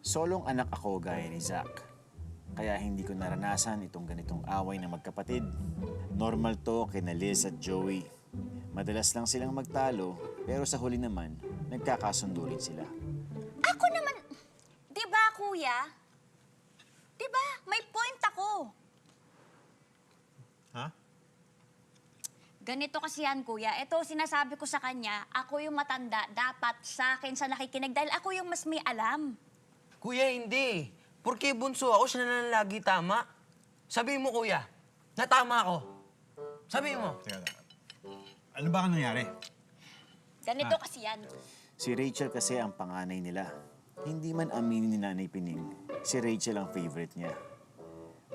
Solong anak ako gaya ni Zach. Kaya hindi ko naranasan itong ganitong away ng magkapatid. Normal to kina Liz at Joey. Madalas lang silang magtalo, pero sa huli naman, nagkakasundo rin sila. Ako naman, di ba kuya? Di ba? May point ako. Ha? Ganito kasi yan, kuya. Ito, sinasabi ko sa kanya, ako yung matanda, dapat sa akin sa nakikinig dahil ako yung mas may alam. Kuya, hindi. Porque bunso ako, siya na lang lagi tama. Sabihin mo, kuya, na tama ako. Sabihin mo. Teka. Ano ba ang nangyari? Ganito kasi yan. Si Rachel kasi ang panganay nila. Hindi man aminin ni Nanay Pining, si Rachel ang favorite niya.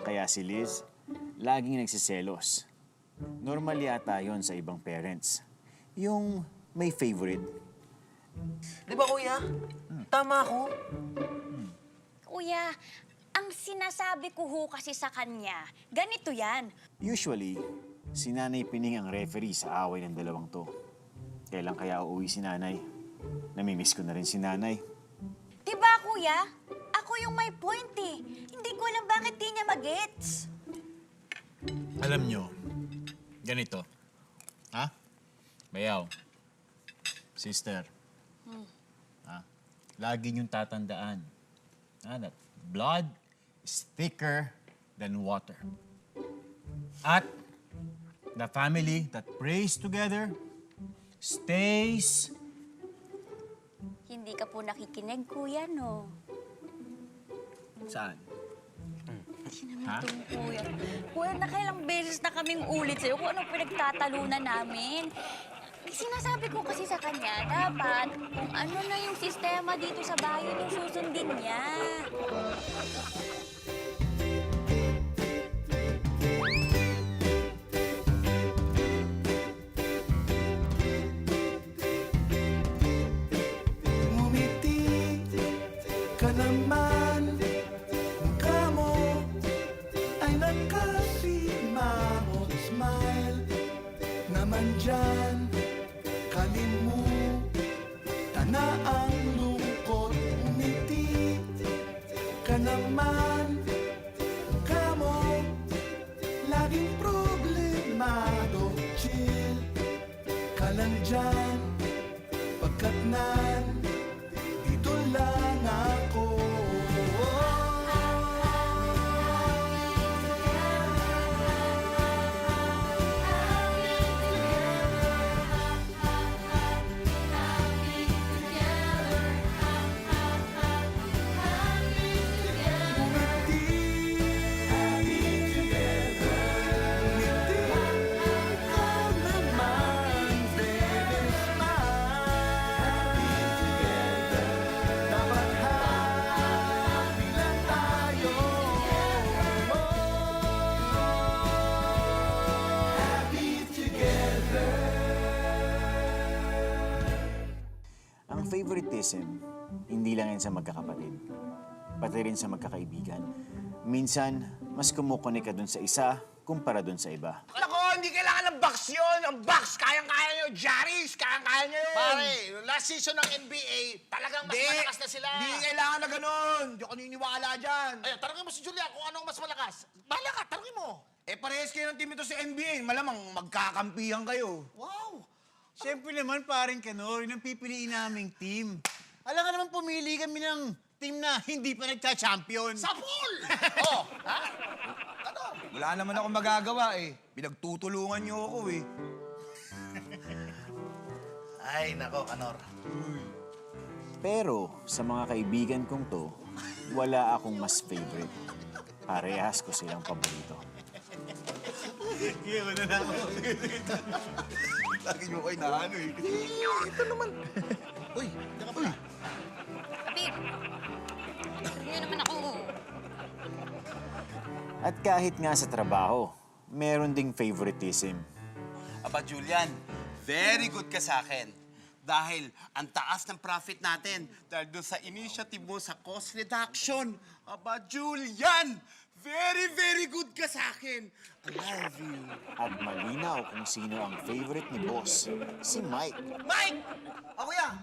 Kaya si Liz, laging nagsiselos. Normal yata yon sa ibang parents. Yung may favorite. Di ba, kuya? Tama ako. Kuya, ang sinasabi ko ho kasi sa kanya, ganito yan. Usually, si Nanay Pining ang referee sa away ng dalawang to. Kailan kaya uuwi si Nanay? Namimiss ko na rin si Nanay. Diba, kuya? Ako yung may point eh. Hindi ko alam bakit di niya magets. Alam nyo, ganito. Ha? Bayaw. Sister. Ha? Lagi niyong tatandaan. That blood is thicker than water. At the family that prays together stays. Hindi ka po nakikinig, kuya, no? Saan? Hindi naman itong kuya. Kuya, nakailang beses na kaming ulit sa'yo kung anong pinagtatalunan namin. Sinasabi ko kasi sa kanya, dapat kung ano na yung sistema dito sa bayan yung susundin niya. Ngumiti ka naman, mukha mo ay nakasimangot. Smile naman dyan, kalimutan na ang lungkot. Ngumiti ka naman, mukha mo laging problemado. Chill ka lang dyan, pagkat dito lang ako. Ang favoritism, hindi lang yan sa magkakapatid. Pati rin sa magkakaibigan. Minsan, mas kumukonek ka dun sa isa kumpara dun sa iba. Nako, hindi kailangan ng box yun. Ang box, kayang-kaya nyo. Jaris, kayang-kaya nyo yun. Pare, last season ng NBA, talagang mas malakas na sila. Hindi kailangan na ganun. Hindi ako naniniwala dyan. Ay, tanongin mo si Julia kung anong mas malakas. Bahala ka, tanongin mo. Eh, parehas kayo ng team ito sa NBA. Malamang magkakampihan kayo. Wow. Siyempre naman, paring Kanor, yun ang pipiliin naming team. Alam ka naman, pumili kami ng team na hindi pa nagcha-champion. Sa pool! Oh, ha? Ano? Wala naman ako magagawa eh. Pinagtutulungan nyo ako eh. Ay, nako, Kanor. Pero sa mga kaibigan kong to, wala akong mas favorite. Parehas ko silang paborito. Sige, wala na ako. Lagi nyo kayo na ano eh. Ito naman. Uy, uy. Kapit, hindi naman ako. At kahit nga sa trabaho, meron ding favoritism. Aba, Julian, very good ka sa akin. Dahil ang taas ng profit natin dahil doon sa initiative mo sa cost reduction. Aba, Julian, very, very good ka sa akin. I love you. At malinaw kung sino ang favorite ni boss, si Mike. Mike! Ako yan!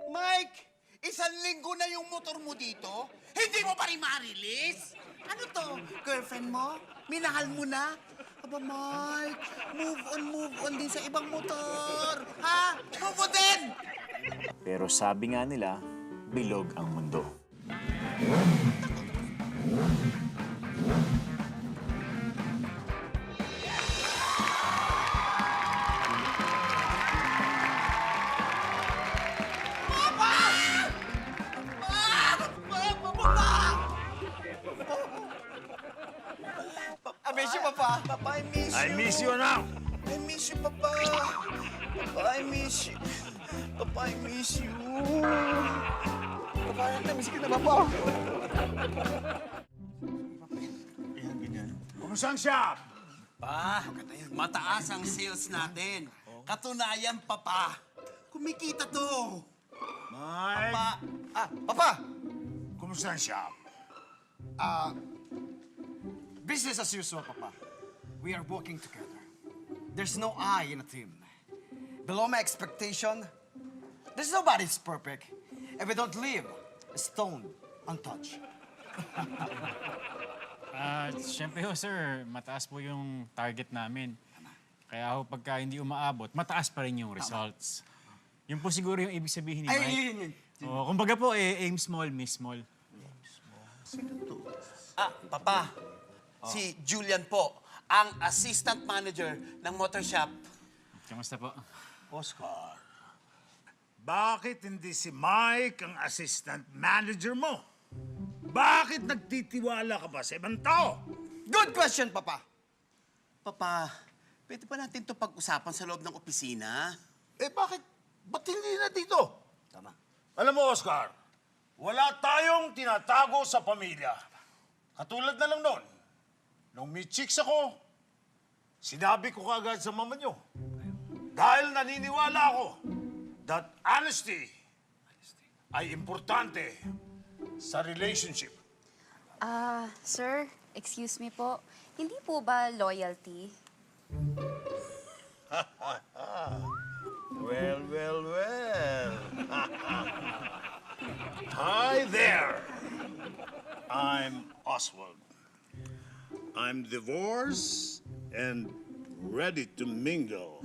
Mike! 1 linggo na yung motor mo dito? Hindi mo pa rin ma-release? Ano to? Girlfriend mo? Minahal mo na? Aba, Mike, move on din sa ibang motor. Ha? Move on din! Pero sabi nga nila, bilog ang mundo. I miss you, Papa. Papa, I miss you. I miss you now. I miss you, Papa. Papa, I miss you. Papa, I miss you. Papa, namiss ka na, Papa. Kumusta ang shop? Pa, mataas ang sales natin. Katunayan, Papa. Kumikita to. Mike, Pa, Papa, kumusta ang shop? business as usual, Papa. We are working together. There's no I in a team. Below my expectation, there's nobody's perfect. And we don't leave a stone untouched. Siyempre ho, sir, mataas po yung target namin. Kaya ho, pagka hindi umaabot, mataas pa rin yung results. Yun po siguro yung ibig sabihin ni Mike. Ay, Oo, kumbaga po, aim small, miss small. Papa, si Julian po, ang assistant manager ng motor shop. Kamusta po? Oscar, bakit hindi si Mike ang assistant manager mo? Bakit nagtitiwala ka ba sa ibang tao? good question, Papa. Papa, pwede ba natin to pag-usapan sa loob ng opisina? Bakit? Ba't hindi na dito? Tama. Alam mo, Oscar, wala tayong tinatago sa pamilya. Katulad na lang noon, nung may chicks ako, sinabi ko kagad sa mama nyo. Dahil naniniwala ako that honesty ay importante sa relationship. Sir, excuse me po. Hindi po ba loyalty? Well. Hi there. I'm Oswald. I'm divorced and ready to mingle.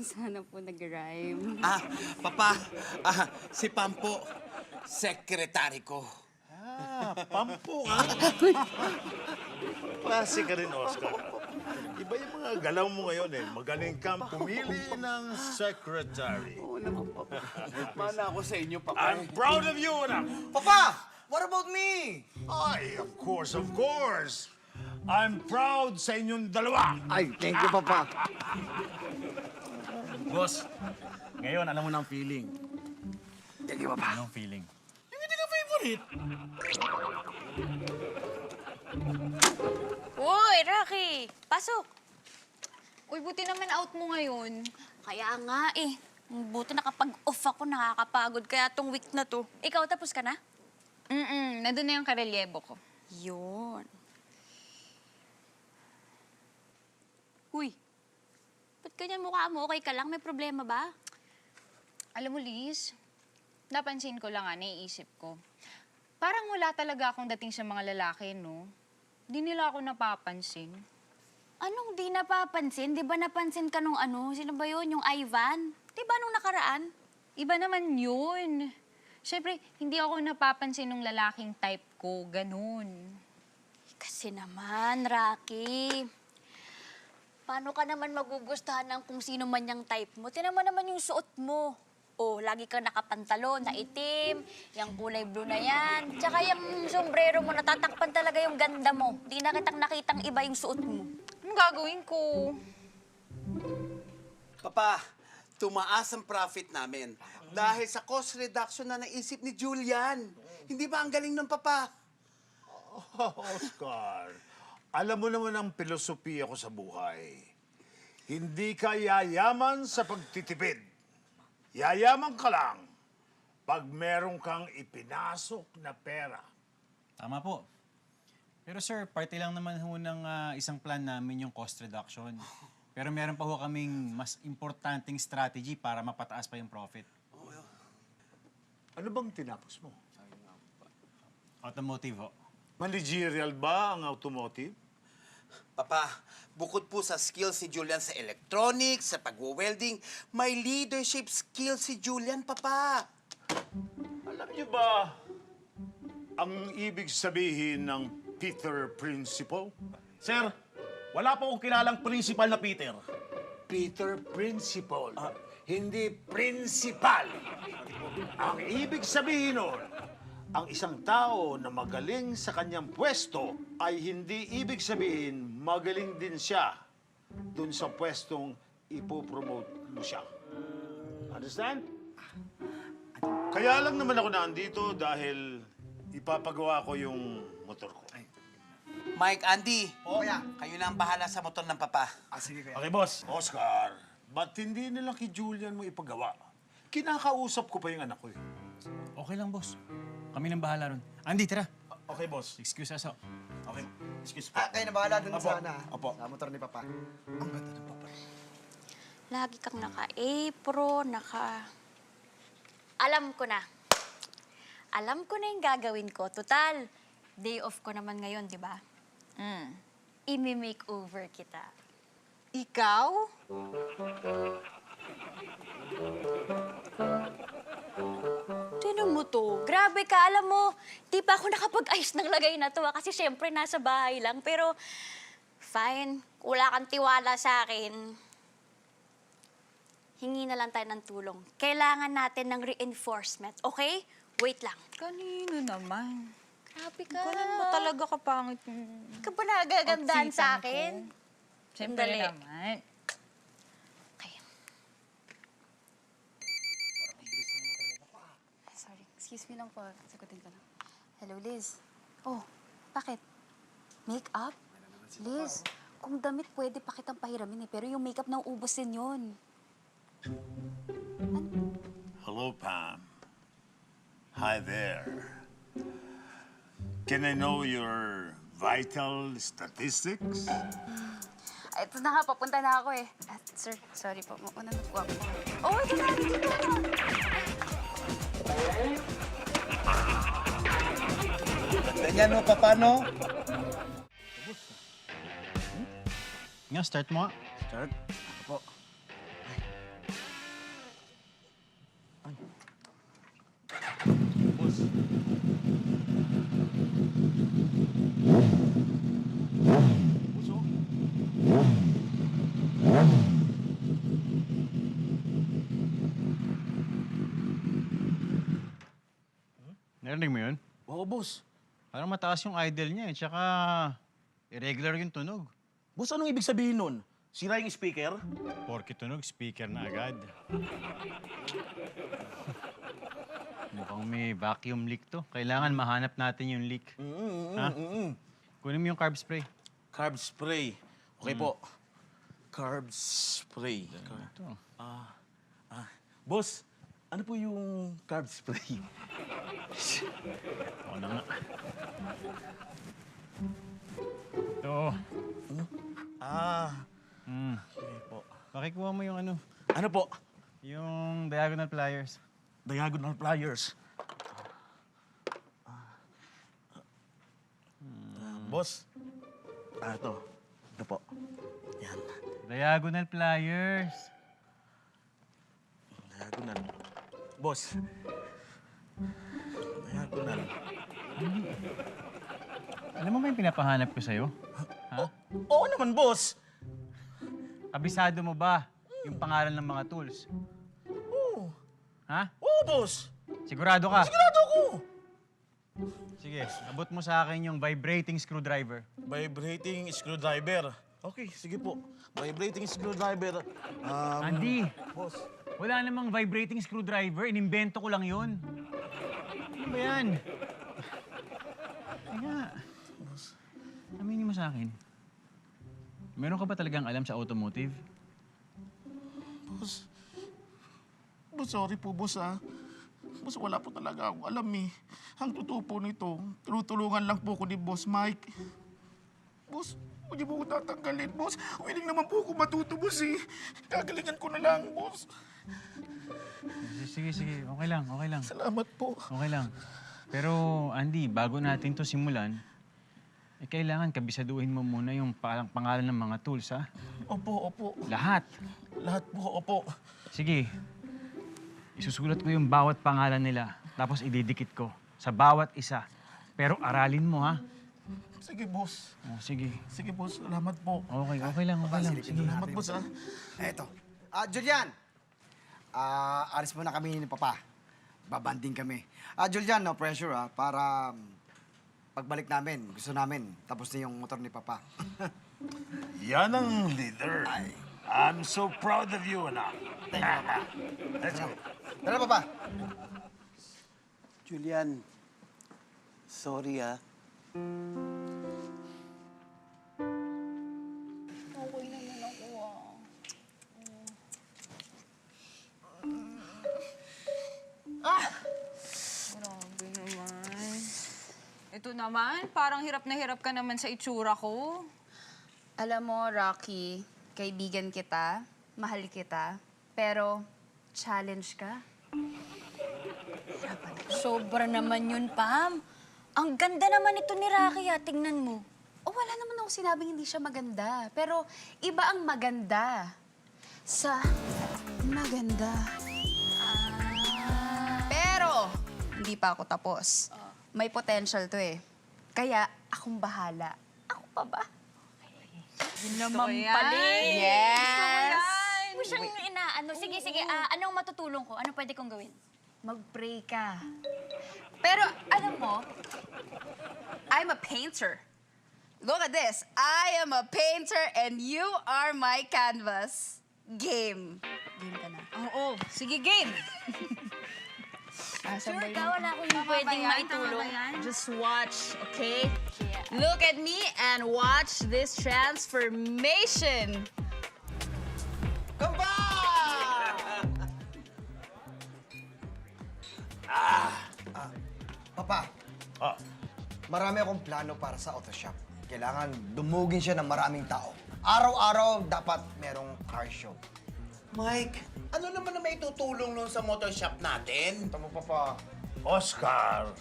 Sana po nag-rhyme. Papa, si Pampo, sekretary ko. Pampo, ha? Klase ka rin, Oscar. Iba yung mga galaw mo ngayon, eh. Magaling kang pumili ng secretary. Mana ako sa inyo, Papa. I'm proud of you, anak. Papa, what about me? Ay, of course. I'm proud sa inyong dalawa. Ay, thank you, Papa. Boss, ngayon alam mo na ang feeling. Thank you, Papa. Anong feeling? Hindi ka favorite. Uy, Rocky! Pasok! Uy, buti naman out mo ngayon. Kaya nga eh. Buti nakapag-off ako, nakakapagod. Kaya tong week na to. Ikaw, tapos ka na? Nandun na yung karelyebo ko. Yun. Uy, ba't ganyan mukha mo? Okay ka lang? May problema ba? Alam mo, Liz, napansin ko lang naiisip ko. Parang wala talaga akong dating sa mga lalaki, no? Di nila ako napapansin. Anong di napapansin? Di ba napansin ka nung ano? Sino ba yun? Yung Ivan? Di ba nung nakaraan? Iba naman yun. Siyempre, hindi ako napapansin ng lalaking type ko, ganun. Kasi naman, Rocky. Paano ka naman magugustuhan ng kung sino man yung type mo? Tinan mo naman yung suot mo. Oh, lagi kang nakapantalon na itim, yung kulay blue na yan. Tsaka yung sombrero mo, natatakpan talaga yung ganda mo. Di na kitang nakitang iba yung suot mo. Anong gagawin ko? Papa, tumaas ang profit namin dahil sa cost reduction na naisip ni Julian. Hindi ba ang galing ng Papa? Oscar, alam mo naman ang pilosopiya ko sa buhay. Hindi ka yayaman sa pagtitipid. Yayaman ka lang pag meron kang ipinasok na pera. Tama po. Pero sir, parte lang naman ho ng isang plan namin yung cost reduction. Pero meron pa ho kaming mas importanteng strategy para mapataas pa yung profit. Ano bang tinapos mo? Automotive ho. Managerial ba ang automotive? Papa, bukod po sa skills si Julian sa electronics, sa pagwo-welding, may leadership skills si Julian, Papa. Alam niyo ba ang ibig sabihin ng Peter Principle? Sir, wala po akong kilalang principal na Peter. Peter Principle, hindi principal. Ang ibig sabihin nun, ang isang tao na magaling sa kanyang pwesto ay hindi ibig sabihin magaling din siya dun sa pwestong ipopromote mo siya. Understand? Kaya lang naman ako nandito dahil ipapagawa ko yung motor ko. Mike, Andy, Kuya. kayo na ang bahala sa motor ng Papa. Sige, kuya. Okay, boss. Oscar, ba't hindi nila kay Julian mo ipagawa? Kinakausap ko pa yung anak ko eh. Okay lang, boss. Kami nang bahala ron. Andy, tara. Okay, boss. Excuse us ho. Okay. Excuse po. Kayo na bahala dun sa, Opo. sa motor ni Papa. Ang ganda ng Papa. Lagi kang naka-apron, Alam ko na. Alam ko na yung gagawin ko. Total, day off ko naman ngayon, di ba? Imi-makeover kita. Ikaw? Tinan mo to. Grabe ka, alam mo, di pa ako nakapag-ayos ng lagay na to. Kasi syempre, nasa bahay lang. Pero, fine. Wala kang tiwala sa akin. Hingi na lang tayo ng tulong. Kailangan natin ng reinforcement, okay? Wait lang. Kanino naman? Grabe ka. Ganun mo talaga kapangit yung Ka ba nagagandaan sa outsitan ko? akin? Siyempre Sandali. naman. Okay. Sorry, excuse me lang po. Sagutin ko lang. Hello, Liz. Oh, bakit? Make-up? Liz, kung damit pwede pa kitang pahiramin eh. Pero yung make-up na ubos din yun. Hello, Pam. Hi there. Can I know your vital statistics? Ito na nga, papunta na ako eh. Sir, sorry po. Mauna na po ako. Oh, ito na, ito na. Ganyan mo, Papa, no? Nga, start mo nga. Start. Ako po. Boss. Boss, oh. Narinig mo yun? Oo, boss. Parang mataas yung idle niya eh. Tsaka irregular yung tunog. Boss, anong ibig sabihin nun? Sira yung speaker? Porky tunog, speaker na agad. Mukhang may vacuum leak to. Kailangan mahanap natin yung leak. Ha? Kunin mo yung carb spray. Carb spray. Okay po. Carb spray. Ito. Boss, ano po yung carb spray? Ako na nga. Ito. Okay po. Pakikuha mo yung ano, Ano po? yung diagonal pliers. Diagonal pliers. Boss. Ito. Ito po. Yan. Diagonal pliers. Diagonal. Boss. Diagonal. Alam mo ba yung pinapahanap ko sa'yo? Ha? Oo naman, boss. Kabisado mo ba yung pangalan ng mga tools? Oo. Ha? Oo, boss. Sigurado ka? Sigurado ako. Sige, abot mo sa akin yung vibrating screwdriver. Vibrating screwdriver. Okay, sige po. Vibrating screwdriver. Andy, Boss. wala namang vibrating screwdriver. Inimbento ko lang yun. Ano ba yan? Kaya, aminin mo sa akin. Meron ka ba talagang alam sa automotive? Boss. Boss, sorry po, boss, ah. Boss, wala po talaga akong alam, eh. Ang totoo po nito, tulungan lang po ko ni Boss Mike. Boss, huwag niyo po ko tatanggalin, boss. Willing naman po ako matuto, boss, eh. Gagalingan ko na lang, boss. Sige, sige. Okay lang, okay lang. Salamat po. Okay lang. Pero, Andy, bago natin to simulan, kailangan kabisaduhin mo muna yung pangalan ng mga tools, ha? Opo. Lahat. Lahat po, opo. Sige. Isusulat ko yung bawat pangalan nila, tapos ididikit ko sa bawat isa. Pero aralin mo, ha? Sige, boss. Oh, sige. Sige, boss. Salamat po. Okay lang, okay lang. Sige. Salamat, boss, ah. Eto. Julian! Alis muna kami ni Papa. Babanding kami. Julian, no pressure para pagbalik namin, gusto namin, tapos na yung motor ni Papa. Yan ang leader. I'm so proud of you, anak. Let's go. Tara, Papa. Julian, sorry Okay naman ako Grabe naman. Ito naman, parang hirap na hirap ka naman sa itsura ko. Alam mo, Rocky, kaibigan kita, mahal kita, pero challenge ka. Sobra naman yun, Pam. Ang ganda naman ito ni Rocky, tingnan mo. O wala naman ako sinabing hindi siya maganda, pero iba ang maganda sa maganda. Pero, hindi pa ako tapos. May potential to eh. Kaya, akong bahala. Ako pa ba? Yun naman yan. pala. Yes! Hindi mo siyang inaano. Sige, anong matutulong ko? Anong pwede kong gawin? Mag-pray ka. Pero, alam mo, I'm a painter. Look at this. I am a painter and you are my canvas. Game. Game ka na. Oo, sige game. Sure ka, wala akong pwedeng maitulong. Just watch, okay? Look at me and watch this transformation. Papa, Ah, marami akong plano para sa auto shop. Kailangan dumugin siya ng maraming tao. Araw-araw dapat merong car show. Mike, ano naman na may tutulong nun sa motor shop natin? Tama, Papa. Oscar,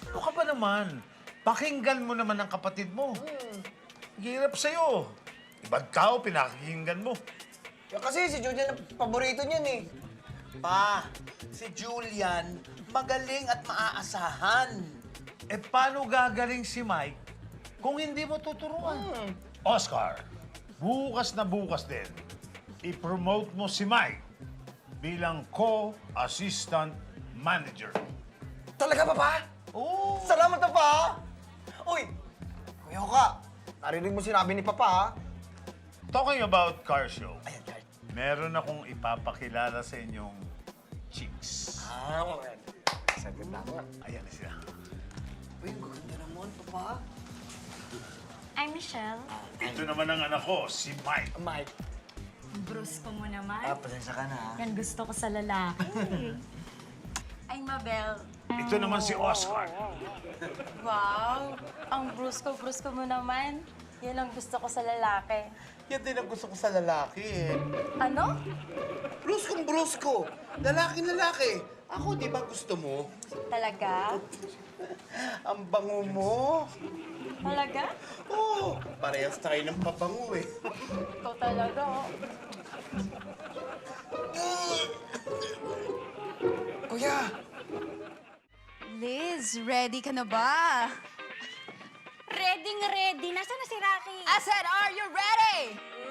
ano ka ba naman? Pakinggan mo naman ang kapatid mo. Hirap sa'yo. Ibang tao, pinakikinggan mo. Kasi si Julian ang paborito niyan eh. Pa, si Julian magaling at maaasahan. Eh, paano gagaling si Mike kung hindi mo tuturuan? Oscar, bukas na bukas din, i-promote mo si Mike bilang co-assistant manager. Talaga, Papa? Oo. Salamat, Papa! Uy! Kuya ka, narinig mo sinabi ni Papa, ha? Talking about car show, Ayan, Card. meron akong ipapakilala sa inyong chicks. Sagad na ako. Ayan na sila. Uy, ang ganda naman, Papa. I'm Michelle. Ito naman ang anak ko, si Mike. Mike. Bruce ko mo naman. Pasensya ka na, ha? Yan gusto ko sa lalaki. I'm Mabel. Ito naman si Oscar. Wow! Ang brusko mo naman. Yan ang gusto ko sa lalaki. Yan din ang gusto ko sa lalaki eh. Ano? Bruskong-brusko. Lalaki-lalaki. Ako, di ba gusto mo? Talaga? Ang bango mo. Talaga? Oo, parehas tayo ng pabango eh. Ikaw talaga, oh. Kuya! Liz, ready ka na ba? Ready. Nasaan na si Rocky? I said, are you ready?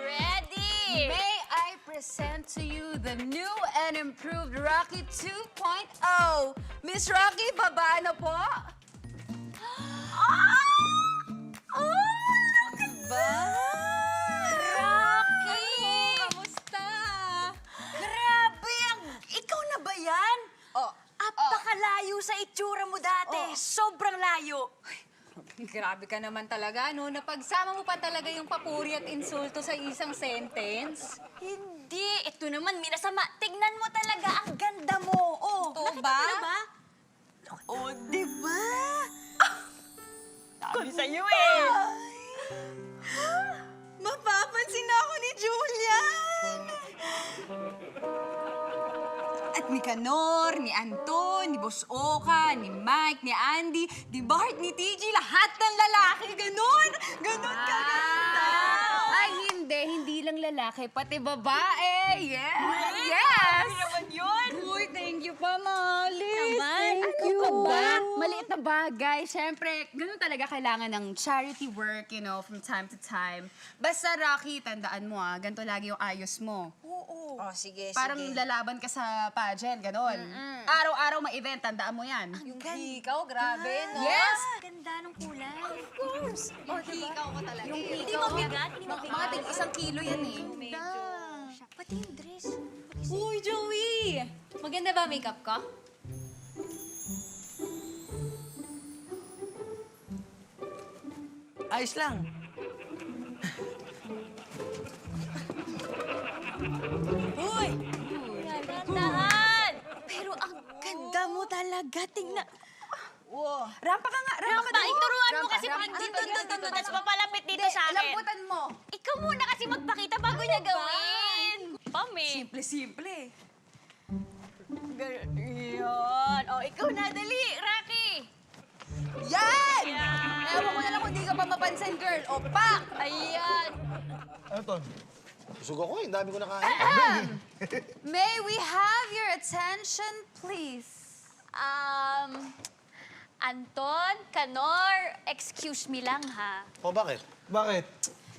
Ready! May I present to you the new and improved Rocky 2.0. Miss Rocky, baba na po. Ba? Rocky! Kamusta? Grabe! Ikaw na ba yan? Oh, Apakalayo sa itsura mo dati. Sobrang layo. Grabe ka naman talaga, no? Napagsama mo pa talaga yung papuri at insulto sa isang sentence. Hindi. Ito naman, minasama. Tignan mo talaga. Ang ganda mo. Oh, Totoo nakita ba? mo na ba? Oh, di ba? Sabi sa'yo eh. mapapansin na ako ni Julian. Ni Canor, ni Anton, ni Boss Oka, ni Mike, ni Andy, ni Bart, ni TG, lahat ng lalaki. Ganon! Ganon ka ganda! Ay, hindi lang lalaki, pati babae. Yes! Yes! Ano naman yun? Uy, thank you pa, Malis. Naman, Thank ano you. ka ba? Maliit na bagay. Siyempre, ganun talaga kailangan ng charity work, you know, from time to time. Basta, Rocky, tandaan mo ganito lagi yung ayos mo. Oo. Oh, sige, Parang sige. lalaban ka sa pageant, ganon. Araw-araw may event, tandaan mo yan. Yung hikaw, grabe, no? Yes! Ganda ng kulay. Of course. Yung hikaw ko talaga. Yung hindi mabigat, hindi mabigat. Mga tig 1 kilo yan eh. Pati yung dress. Uy, Joey! Maganda ba makeup ko? Ayos lang. Uy! Dahan! Pero ang ganda mo talaga. Tingnan. Wow. Rampa ka nga, rampa ka Rampa, dito. ituruan mo Rampa, kasi rampa. dun, Dito, dito, dito. tapos papalapit dito sa akin. Lamputan mo. Ikaw muna kasi magpakita bago niya gawin. Pami. Simple-simple. Yan. O, ikaw na, dali. Rocky. Yan! Yan. Ewan ko na lang kung di ka pa mapansin, girl. O, pak! Ayan. Ano to? Busog ako eh. Ang dami ko nakain. May we have your attention, please? Anton, Canor, excuse me lang ha. O bakit? Bakit?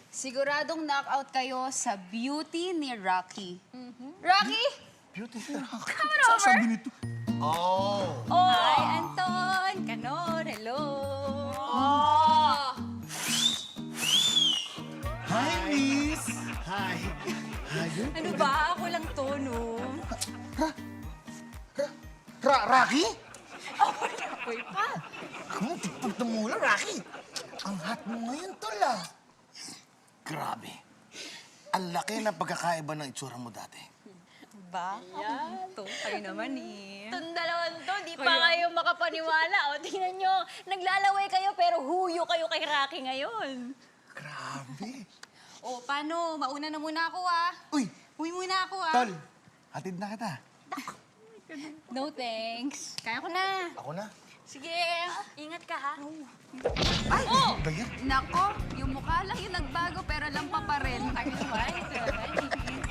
Siguradong knockout kayo sa beauty ni Rocky. Rocky? Beauty na ako. Come on over. Oh! Hi, Anton. Canor, hello. Oh. Hi, Miss! Hi! Ano ba? Ako lang to, no? Rocky? Uy pa. Kamu, pagtumula, Rocky. Ang hot mo ngayon, tol, ah. Grabe. Ang laki ng pagkakaiba ng itsura mo dati. Ba? Yan. To, kayo naman eh. Itong dalawan to, di pa kayo makapaniwala. O, tingnan nyo, naglalaway kayo pero huyo kayo kay Rocky ngayon. Grabe. O, paano? Mauna na muna ako, ah. Uy, Uwi muna ako, ah. tol. Hatid na kita. No thanks. Kaya ko na. Ako na. Sige, ingat ka ha. Ay! Ba yan? Nako, yung mukha lang yung nagbago pero lampa pa rin.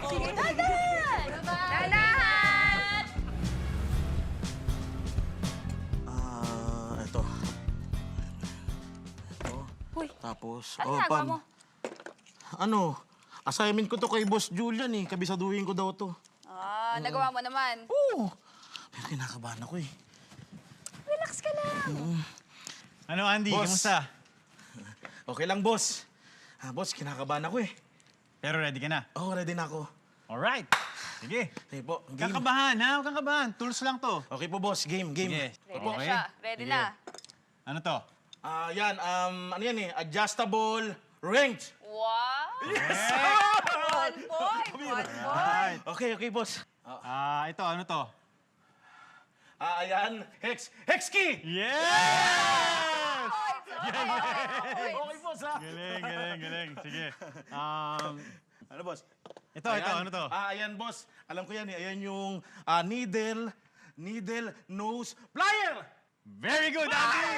Sige, dadan! Dalahat! Ito. Ito. Uy, Tapos, ano ginagawa mo? Ano? Assignment ko to kay Boss Julian eh. Kabisaduhin ko daw to. Nagawa mo naman. Oo. Pero kinakabahan ako eh. Relax ka lang. Ano, Andy? Boss. Kamusta? Okay lang, boss. Boss, kinakabahan ako eh. Pero ready ka na? Oo, ready na ako. Alright. Sige. Sige po, game. Kakabahan, ha? Huwag kang kabahan. Tools lang to. Okay po, boss. Game, game. Sige. Ready na Okay. siya. Ready Sige. na. Ano to? Yan, ano yan eh? Adjustable ranked. Wow! One point! One point! Alright. Okay, boss. Ito, ano to? Ayan, hex key! Yes! Okay, boss, ha? Galing. Sige. Ano, boss? Ito, ano to? Ayan, boss. Alam ko yan eh. Ayan yung needle, nose, plier! Very good, Andy!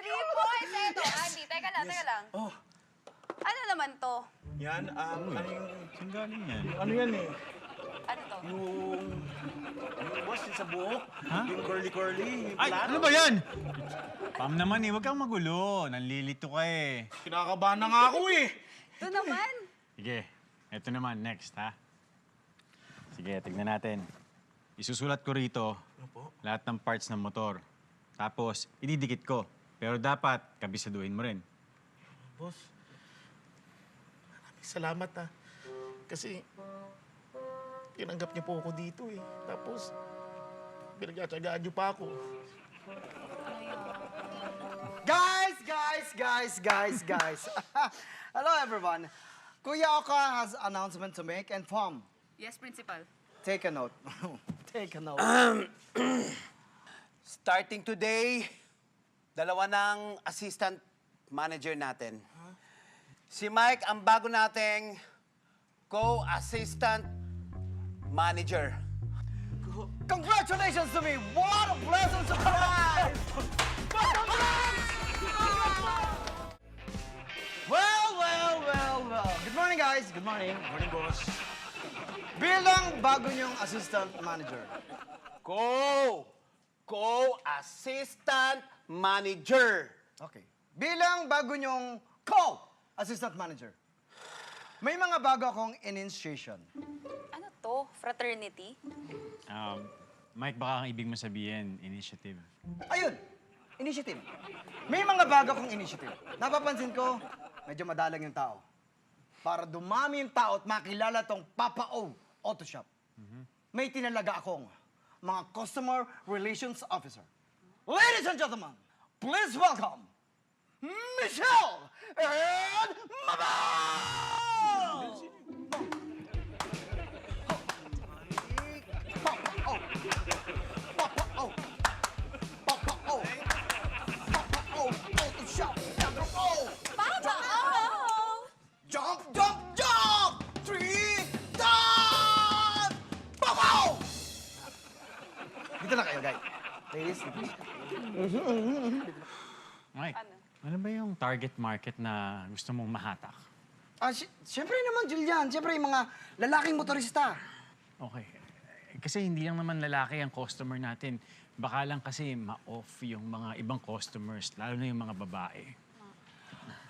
3 points! Eto, Andy, teka lang. Oh, Ano naman to? yan, ano yung, Saan galing yan? ano yan eh? Ano to? Yung boss, yung sa buhok, Ha? yung curly-curly, yung Ay, plano. ano ba yan? Pam naman eh, huwag kang magulo. Nanlilito ka eh. Kinakabahan na nga ako eh. Ito naman. Sige, ito naman, next ha. Sige, tignan natin. Isusulat ko rito lahat ng parts ng motor. Tapos, ididikit ko. Pero dapat, kabisaduhin mo rin. Boss, maraming salamat ha. Kasi, tinanggap niyo po ako dito eh. Tapos, pinagtsatsagaan niyo pa ako. Guys. Hello, everyone. Kuya Oka has announcement to make and Pom, Yes, Principal. take a note. Take a note. Starting today, dalawa ng assistant manager natin. Si Mike ang bago nating co-assistant manager. Congratulations to me! What a pleasant surprise! Well. Good morning, guys. Good morning. Morning, boss. Bilang bago niyong assistant manager. Co-assistant manager. Okay. Bilang bago niyong co-assistant manager. May mga bago akong initiation. Ano to? Fraternity? Mike, baka ang ibig mo sabihin, initiative. Ayun! Initiative. May mga bago akong initiative. Napapansin ko, medyo madalang yung tao. Para dumami yung tao at makilala tong Papa O Auto Shop. May tinalaga akong mga Customer Relations Officer. Ladies and gentlemen, please welcome Michelle and Mama! Papa O! Papa O! Papa O! Papa O! Auto Shop! Papa O! Papa, Jump, jump, jump! 3, done! Papa O! Dito na kayo, guys. Please. Mike, ano ba yung target market na gusto mong mahatak? Siyempre naman, Julian. Siyempre, yung mga lalaking motorista. Okay. Kasi hindi lang naman lalaki ang customer natin. Baka lang kasi ma-off yung mga ibang customers, lalo na yung mga babae.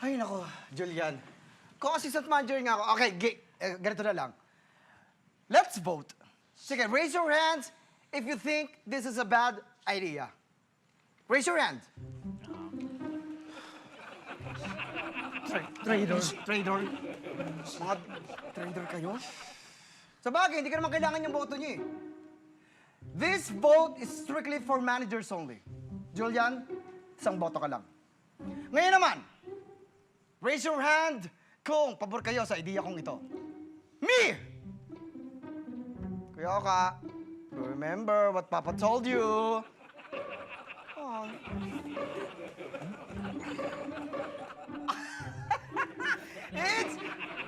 Ay, nako, Julian. Kung assistant manager nga ako, okay, ganito na lang. Let's vote. Sige, raise your hands if you think this is a bad idea. Raise your hand. Trader. Mga trader kayo? Sa bagay, hindi ka naman kailangan yung boto niyo eh. This vote is strictly for managers only. Julian, isang boto ka lang. Ngayon naman, raise your hand kung pabor kayo sa idea kong ito. Me! Kuya Oka, remember what Papa told you. Oh. It's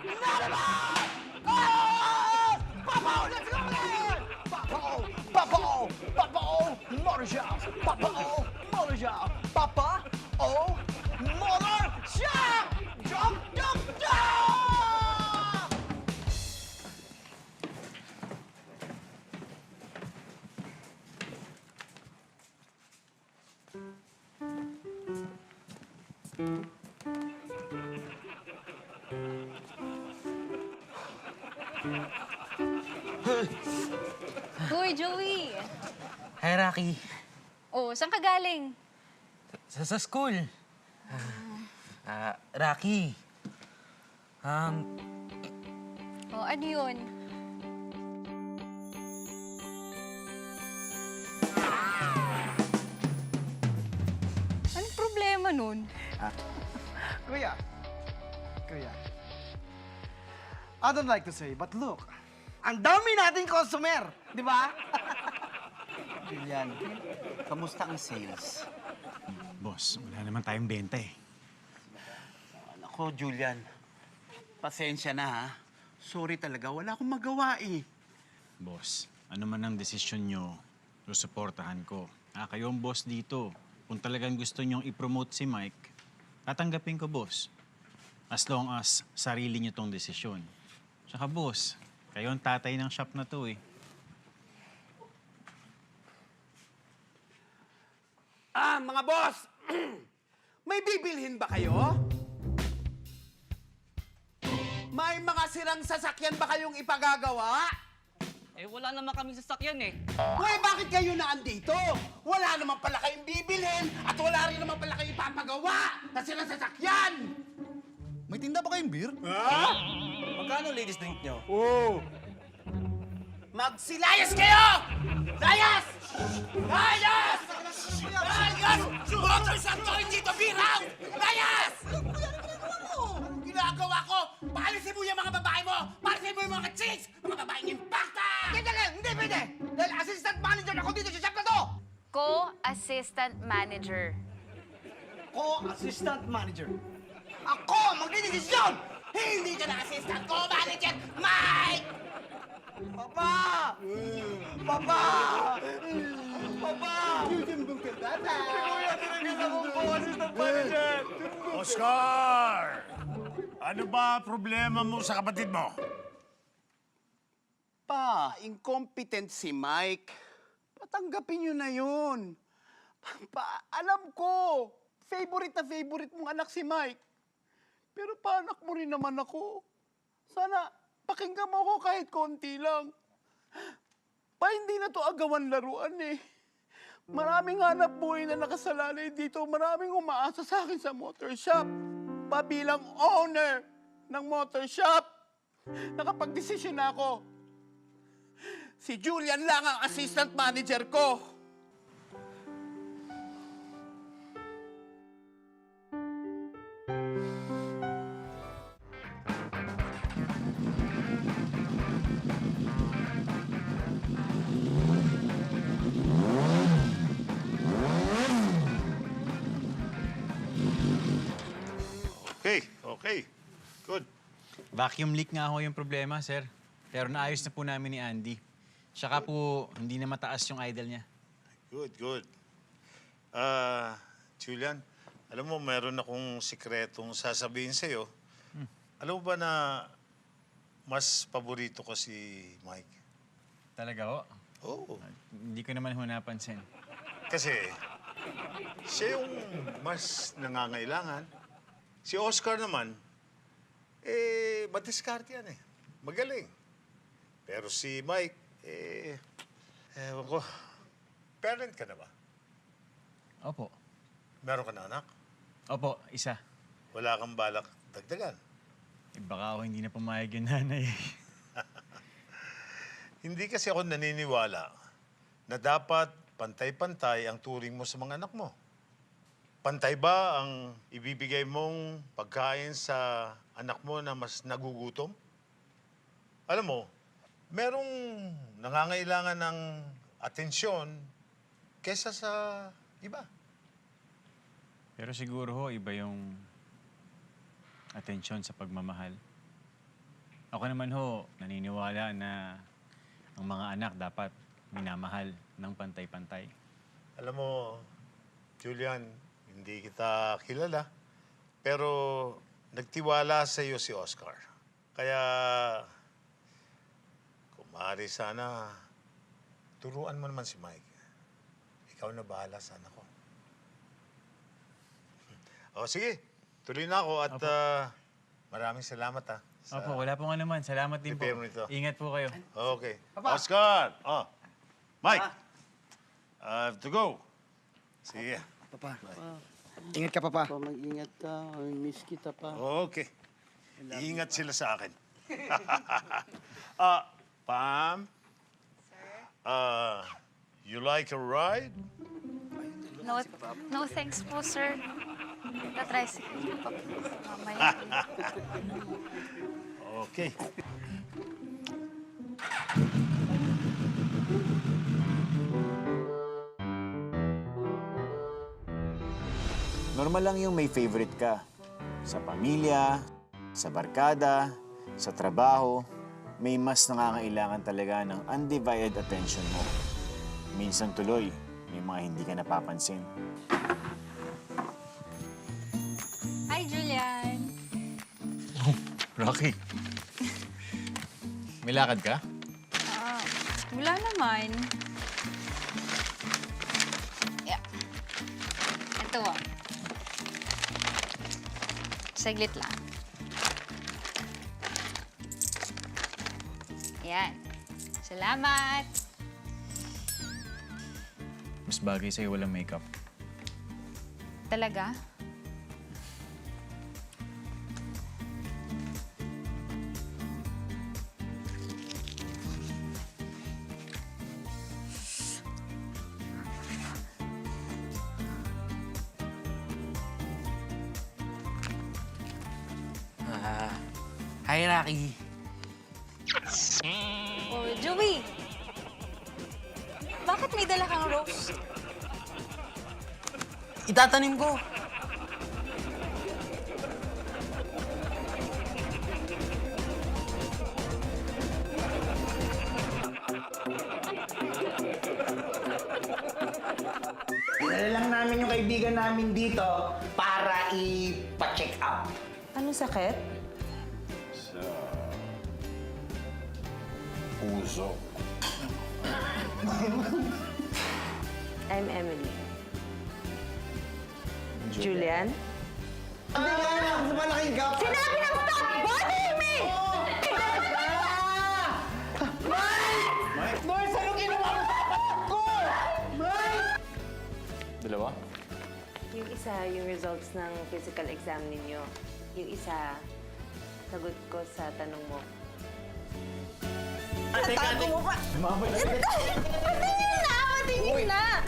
not about! Oh! Papa O, let's go there! Papa O! Papa O! Papa O! Motor Shop! Papa O! Motor Shop! Papa O! Motor Shop! Jump, jump, jump! Hoy, Joey! Hi, Rocky. Oh, saan ka galing? Sa school. Rocky. Oh, ano yun? Anong problema nun? Kuya. I don't like to say, but look, ang dami nating customer, di ba? Julian, kamusta ang sales? Boss, wala naman tayong benta eh. Ako, Julian, pasensya na ha. Sorry talaga, wala akong magawa eh. Boss, ano man ang desisyon nyo, susuportahan ko. Kayo ang boss dito. Kung talagang gusto nyong i-promote si Mike, tatanggapin ko, boss. As long as sarili nyo tong desisyon. Tsaka, boss, kayo ang tatay ng shop na to eh. Mga boss! May bibilhin ba kayo? May mga sirang sasakyan ba kayong ipagagawa? Eh, wala naman kaming sasakyan eh. Uy, bakit kayo na andito? Wala naman pala kayong bibilhin at wala rin naman pala kayong ipapagawa na sirang sasakyan! May tinda ba kayong beer? Ha? Magkano ladies drink nyo? Magsilayas kayo! Layas! Layas! Layas! Motor sa toy dito, biraw! Layas! Anong ginagawa ko? Paalisin mo yung mga babae mo! Paalisin mo yung mga chicks! Mga babaeng impacta! Hindi pwede! Dahil assistant manager ako dito sa shop na to! Co-assistant manager. Co-assistant manager. Ako ang magdidesisyon! Hindi ka na assistant ko, manager! Mike! Papa! Papa! Papa! Kuya, tinagyan akong boses ng manager! Oscar! Ano ba problema mo sa kapatid mo? Pa, incompetent si Mike. Patanggapin niyo na yun. Pa, alam ko, favorite na favorite mong anak si Mike. Pero pa, anak mo rin naman ako. Sana, pakinggan mo ako kahit konti lang. Pa, hindi na to agawan laruan eh. Maraming hanap buhay na nakasalalay dito. Maraming umaasa sa akin sa motor shop. Pa, bilang owner ng motor shop, nakapag-desisyon na ako. Si Julian lang ang assistant manager ko. Okay. Good. Vacuum leak nga ho yung problema, sir. Pero naayos na po namin ni Andy. Tsaka po, hindi na mataas yung idle niya. Good. Julian, alam mo, meron akong sikretong sasabihin sa'yo. Alam mo ba na mas paborito ko si Mike? Talaga ho? Oo. Hindi ko naman ho napansin. Kasi siya yung mas nangangailangan. Si Oscar naman, madiskarte yan eh. Magaling. Pero si Mike, ewan ko, parent ka na ba? Opo. Meron ka na anak? Opo, isa. Wala kang balak dagdagan? Baka ako hindi na pumayag yung nanay. Hindi kasi ako naniniwala na dapat pantay-pantay ang turing mo sa mga anak mo. Pantay ba ang ibibigay mong pagkain sa anak mo na mas nagugutom? Alam mo, merong nangangailangan ng atensyon kesa sa iba. Pero siguro ho, iba yung atensyon sa pagmamahal. Ako naman ho, naniniwala na ang mga anak dapat minamahal ng pantay-pantay. Alam mo, Julian, hindi kita kilala, pero nagtiwala sa iyo si Oscar. Kaya, kung maaari sana, turuan mo naman si Mike. Ikaw na bahala sa anak ko. O, sige. Tuloy na ako at maraming salamat Opo, wala po nga naman. Salamat din po. Prepare mo ito. Ingat po kayo. Okay. Oscar! Mike! I have to go. Sige. Papa, ingat ka, Papa. Mag-ingat ka. Miss kita pa. Okay. Ingat sila sa akin. Pam? Sir? You like a ride? No thanks po, sir. Na-tricycle pa po. Mamaya. Okay. Normal lang yung may favorite ka. Sa pamilya, sa barkada, sa trabaho, may mas nangangailangan talaga ng undivided attention mo. Minsan tuloy, may mga hindi ka napapansin. Hi, Julian. Rocky. May lakad ka? Wala naman. Yeah. Ito ah. Saglit lang. Yan. Salamat. Mas bagay sa'yo walang makeup. Talaga? Hi, Rocky. Oh, Joey! Bakit may dala kang rose? Itatanim ko. namin dito para ipa-check up. Anong sakit? Sa puso. I'm Emily. Julian? Hindi nga, sa malaking gap. Sinabi ng stop bothering me! Boys, ano ginawa mo sa kapatid ko? Mike! Dalawa? Yung isa, yung results ng physical exam ninyo. Yung isa, sagot ko sa tanong mo. Tago mo pa! Patingin na! Patingin na!